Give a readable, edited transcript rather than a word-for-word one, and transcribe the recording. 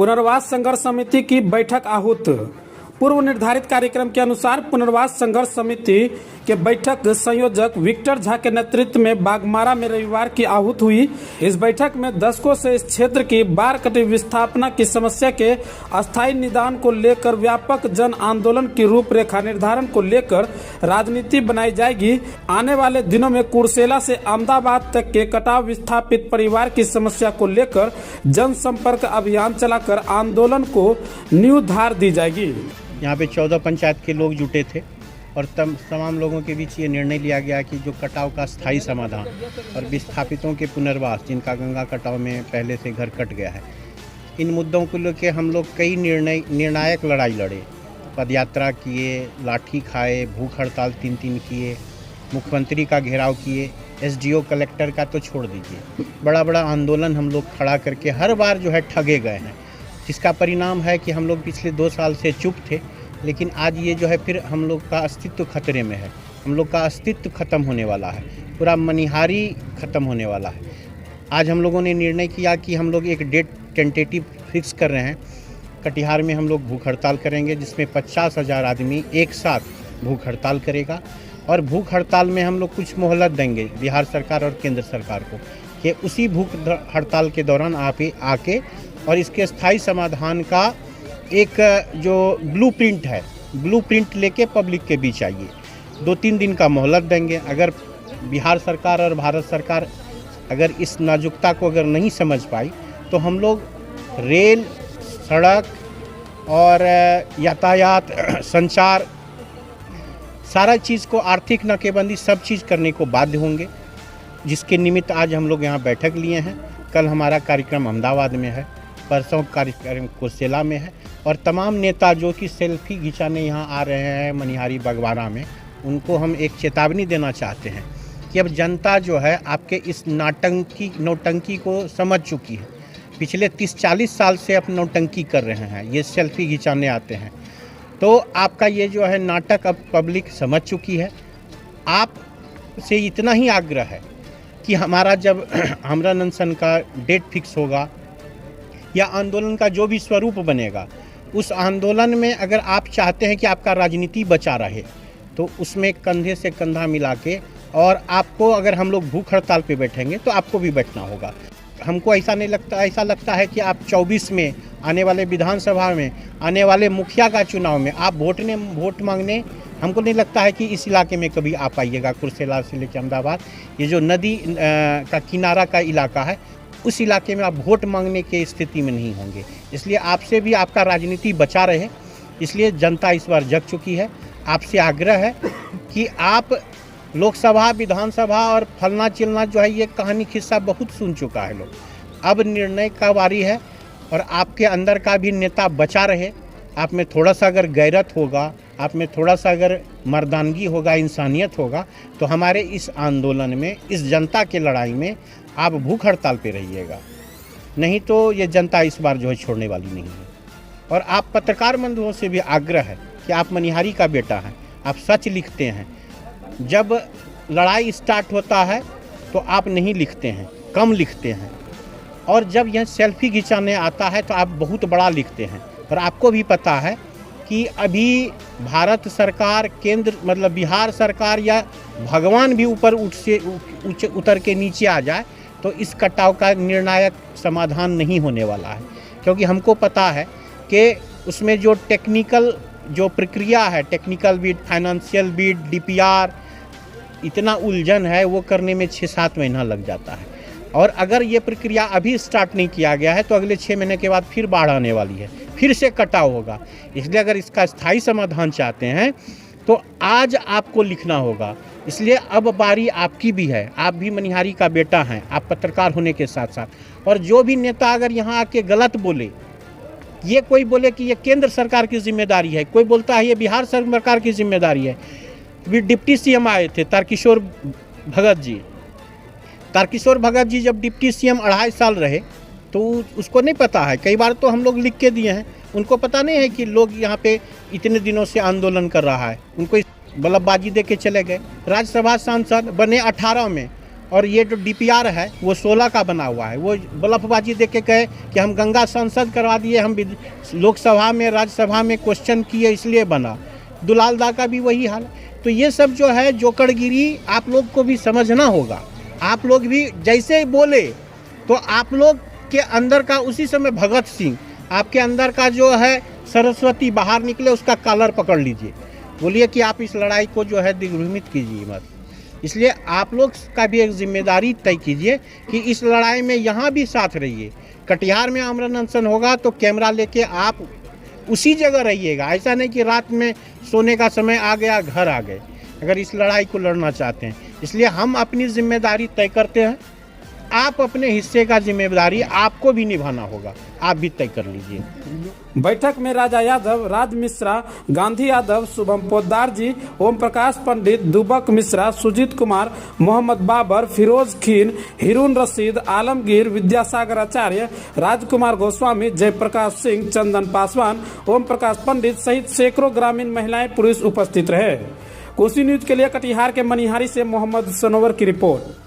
पुनर्वास संघर्ष समिति की बैठक आहूत। पूर्व निर्धारित कार्यक्रम के अनुसार पुनर्वास संघर्ष समिति के बैठक संयोजक विक्टर झा के नेतृत्व में बागमारा में रविवार की आहूत हुई। इस बैठक में दशकों से इस क्षेत्र की बाढ़ कटी विस्थापना की समस्या के अस्थायी निदान को लेकर व्यापक जन आंदोलन की रूपरेखा निर्धारण को लेकर राजनीति बनाई जाएगी। आने वाले दिनों में कुर्सेला से अहमदाबाद तक के कटाव विस्थापित परिवार की समस्या को लेकर जनसंपर्क अभियान चलाकर आंदोलन को नींव धार दी जाएगी। यहाँ पे 14 पंचायत के लोग जुटे थे और तमाम लोगों के बीच ये निर्णय लिया गया कि जो कटाव का स्थायी समाधान और विस्थापितों के पुनर्वास, जिनका गंगा कटाव में पहले से घर कट गया है, इन मुद्दों को लेकर हम लोग कई निर्णायक लड़ाई लड़े। पदयात्रा किए, लाठी खाए, भूख हड़ताल 3 किए, मुख्यमंत्री का घेराव किए, SDO कलेक्टर का तो छोड़ दीजिए, बड़ा आंदोलन हम लोग खड़ा करके हर बार जो है ठगे गए हैं, जिसका परिणाम है कि हम लोग पिछले 2 साल से चुप थे, लेकिन आज ये जो है फिर हम लोग का अस्तित्व खतरे में है। हम लोग का अस्तित्व खत्म होने वाला है, पूरा मनिहारी खत्म होने वाला है। आज हम लोगों ने निर्णय किया कि हम लोग एक डेट टेंटेटिव फिक्स कर रहे हैं। कटिहार में हम लोग भूख हड़ताल करेंगे, जिसमें 50,000 आदमी एक साथ भूख हड़ताल करेगा और भूख हड़ताल में हम लोग कुछ मोहलत देंगे बिहार सरकार और केंद्र सरकार को कि उसी भूख हड़ताल के दौरान आप आके और इसके स्थायी समाधान का एक जो ब्लूप्रिंट लेके पब्लिक के बीच आइए। 2-3 दिन का मोहलत देंगे। अगर बिहार सरकार और भारत सरकार अगर इस नाजुकता को अगर नहीं समझ पाई तो हम लोग रेल, सड़क और यातायात, संचार, सारा चीज़ को, आर्थिक नाकेबंदी, सब चीज़ करने को बाध्य होंगे, जिसके निमित्त आज हम लोग यहाँ बैठक लिए हैं। कल हमारा कार्यक्रम अहमदाबाद में है, परसों कार्यक्रम कुर्सेला में है और तमाम नेता जो कि सेल्फी खिंचाने यहाँ आ रहे हैं मनिहारी बागमारा में, उनको हम एक चेतावनी देना चाहते हैं कि अब जनता जो है आपके इस नौटंकी को समझ चुकी है। पिछले 30-40 साल से आप नौटंकी कर रहे हैं, ये सेल्फी खिंचाने आते हैं, तो आपका ये जो है नाटक अब पब्लिक समझ चुकी है। आप से इतना ही आग्रह है कि हमारा जब आमरण अनशन का डेट फिक्स होगा या आंदोलन का जो भी स्वरूप बनेगा, उस आंदोलन में अगर आप चाहते हैं कि आपका राजनीति बचा रहे तो उसमें कंधे से कंधा मिला के, और आपको अगर हम लोग भूख हड़ताल पे बैठेंगे तो आपको भी बैठना होगा। हमको ऐसा लगता है कि आप 24 में आने वाले विधानसभा में, आने वाले मुखिया का चुनाव में आप वोट मांगने, हमको नहीं लगता है कि इस इलाके में कभी आ पाइएगा। कुर्सेला से लेकर अहमदाबाद, ये जो नदी का किनारा का इलाका है, उस इलाके में आप वोट मांगने की स्थिति में नहीं होंगे। इसलिए आपसे भी आपका राजनीति बचा रहे, इसलिए जनता इस बार जग चुकी है। आपसे आग्रह है कि आप लोकसभा, विधानसभा और फलना चिलना जो है, ये कहानी खिस्सा बहुत सुन चुका है लोग। अब निर्णय का बारी है और आपके अंदर का भी नेता बचा रहे। आप में थोड़ा सा अगर गैरत होगा, आप में थोड़ा सा अगर मर्दानगी होगा, इंसानियत होगा, तो हमारे इस आंदोलन में, इस जनता के लड़ाई में आप भूख हड़ताल पे रहिएगा। नहीं तो ये जनता इस बार जो है छोड़ने वाली नहीं है। और आप पत्रकार बंधुओं से भी आग्रह है कि आप मनिहारी का बेटा हैं, आप सच लिखते हैं। जब लड़ाई स्टार्ट होता है तो आप नहीं लिखते हैं, कम लिखते हैं, और जब यह सेल्फी खिंचाने आता है तो आप बहुत बड़ा लिखते हैं। और आपको भी पता है कि अभी भारत सरकार, केंद्र मतलब बिहार सरकार या भगवान भी ऊपर उतर के नीचे आ जाए तो इस कटाव का निर्णायक समाधान नहीं होने वाला है, क्योंकि हमको पता है कि उसमें जो टेक्निकल जो प्रक्रिया है, technical bid, financial bid, DPR, इतना उलझन है, वो करने में 6-7 महीना लग जाता है। और अगर ये प्रक्रिया अभी स्टार्ट नहीं किया गया है तो अगले 6 महीने के बाद फिर बाढ़ आने वाली है, फिर से कटाव होगा। इसलिए अगर इसका स्थायी समाधान चाहते हैं तो आज आपको लिखना होगा। इसलिए अब बारी आपकी भी है, आप भी मनिहारी का बेटा हैं, आप पत्रकार होने के साथ साथ। और जो भी नेता अगर यहाँ आके गलत बोले, ये कोई बोले कि ये केंद्र सरकार की जिम्मेदारी है, कोई बोलता है ये बिहार सरकार की जिम्मेदारी है। भी डिप्टी CM आए थे तारकिशोर भगत जी जब डिप्टी CM 2.5 साल रहे तो उसको नहीं पता है। कई बार तो हम लोग लिख के दिए हैं, उनको पता नहीं है कि लोग यहाँ पे इतने दिनों से आंदोलन कर रहा है। उनको बल्लभबाजी दे के चले गए। राज्यसभा सांसद बने 18 में और ये जो डीपीआर है वो 16 का बना हुआ है। वो बलफबाजी देख के कहे कि हम गंगा संसद करवा दिए, हम लोकसभा में राज्यसभा में क्वेश्चन किए इसलिए बना। दुलालदा का भी वही हाल। तो ये सब जो है जोकड़गिरी आप लोग को भी समझना होगा। आप लोग भी जैसे बोले तो आप लोग के अंदर का उसी समय भगत सिंह, आपके अंदर का जो है सरस्वती बाहर निकले, उसका कॉलर पकड़ लीजिए, बोलिए कि आप इस लड़ाई को जो है दिग्भ्रमित कीजिए मत। इसलिए आप लोग का भी एक जिम्मेदारी तय कीजिए कि इस लड़ाई में यहाँ भी साथ रहिए। कटिहार में आमरण अनशन होगा तो कैमरा लेके आप उसी जगह रहिएगा। ऐसा नहीं कि रात में सोने का समय आ गया घर आ गए, अगर इस लड़ाई को लड़ना चाहते हैं। इसलिए हम अपनी जिम्मेदारी तय करते हैं, आप अपने हिस्से का जिम्मेदारी आपको भी निभाना होगा, आप भी तय कर लीजिए। बैठक में राजा यादव, राज मिश्रा, गांधी यादव, शुभम पोद्दार जी, ओम प्रकाश पंडित, दुबक मिश्रा, सुजीत कुमार, मोहम्मद बाबर, फिरोज खीन, हिरून रशीद, आलमगीर, विद्यासागर आचार्य, राजकुमार गोस्वामी, जयप्रकाश सिंह, चंदन पासवान, ओम प्रकाश पंडित सहित सैकड़ों ग्रामीण महिलाएं पुरुष उपस्थित रहे। कोसी न्यूज के लिए कटिहार के मनिहारी से मोहम्मद सनोवर की रिपोर्ट।